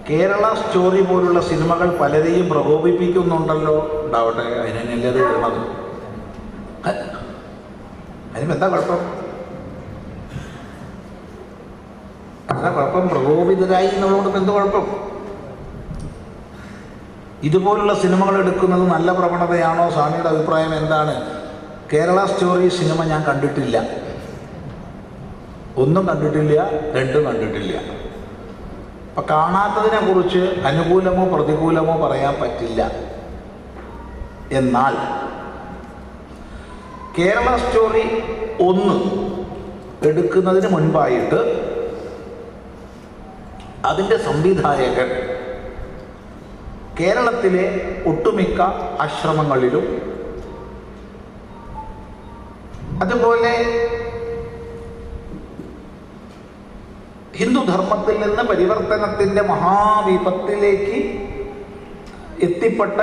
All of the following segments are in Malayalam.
കേരള സ്റ്റോറി പോലുള്ള സിനിമകൾ പലരെയും പ്രകോപിപ്പിക്കുന്നുണ്ടല്ലോ. ഉണ്ടാവട്ടെ, അതിനല്ലേ അത് വരുന്നത്. അതിനെന്താ കുഴപ്പം? എന്താ കുഴപ്പം? പ്രകോപിതരായി എന്നുള്ളതുകൊണ്ട് എന്ത് കുഴപ്പം? ഇതുപോലുള്ള സിനിമകൾ എടുക്കുന്നത് നല്ല പ്രവണതയാണോ? സ്വാമിയുടെ അഭിപ്രായം എന്താണ്? കേരള സ്റ്റോറി സിനിമ ഞാൻ കണ്ടിട്ടില്ല. ഒന്നും കണ്ടിട്ടില്ല, രണ്ടും കണ്ടിട്ടില്ല. അപ്പം കാണാത്തതിനെ കുറിച്ച് അനുകൂലമോ പ്രതികൂലമോ പറയാൻ പറ്റില്ല. എന്നാൽ കേരള സ്റ്റോറി 1 എടുക്കുന്നതിന് മുൻപായിട്ട് അതിൻ്റെ സംവിധായകൻ കേരളത്തിലെ ഒട്ടുമിക്ക ആശ്രമങ്ങളിലും അതുപോലെ ഹിന്ദുധർമ്മത്തിൽ നിന്ന് പരിവർത്തനത്തിൻ്റെ മഹാവിപത്തിലേക്ക് എത്തിപ്പെടുന്ന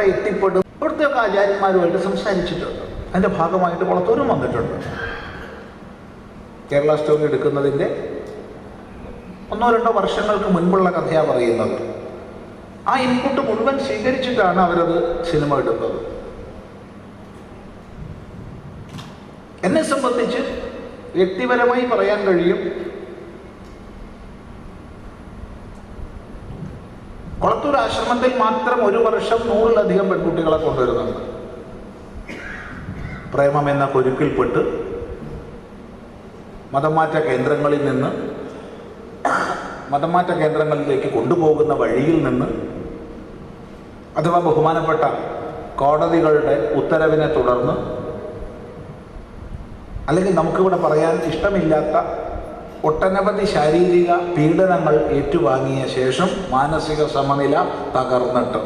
ഇവിടുത്തെയൊക്കെ ആചാര്യന്മാരുമായിട്ട് സംസാരിച്ചിട്ടുണ്ട്. അതിൻ്റെ ഭാഗമായിട്ട് കുളത്തൂരും വന്നിട്ടുണ്ട്. കേരള സ്റ്റോറി എടുക്കുന്നതിൻ്റെ 1-2 വർഷങ്ങൾക്ക് മുൻപുള്ള കഥയാണ് പറയുന്നത്. ആ ഇൻപുട്ട് മുഴുവൻ സ്വീകരിച്ചിട്ടാണ് അവരത് സിനിമ എടുത്തത്. എന്നെ സംബന്ധിച്ച് വ്യക്തിപരമായി പറയാൻ കഴിയും, കൊളത്തൂർ ആശ്രമത്തിൽ മാത്രം 1 വർഷം 100-ലധികം പെൺകുട്ടികളെ കൊണ്ടുവരുന്നുണ്ട്. പ്രേമം എന്ന കുരുക്കിൽപ്പെട്ട് മതമാറ്റ കേന്ദ്രങ്ങളിലേക്ക് കൊണ്ടുപോകുന്ന വഴിയിൽ നിന്ന്, അഥവാ ബഹുമാനപ്പെട്ട കോടതികളുടെ ഉത്തരവിനെ തുടർന്ന്, അല്ലെങ്കിൽ നമുക്കിവിടെ പറയാൻ ഇഷ്ടമില്ലാത്ത ഒട്ടനവധി ശാരീരിക പീഡനങ്ങൾ ഏറ്റുവാങ്ങിയ ശേഷം മാനസിക സമനില തകർന്നിട്ട്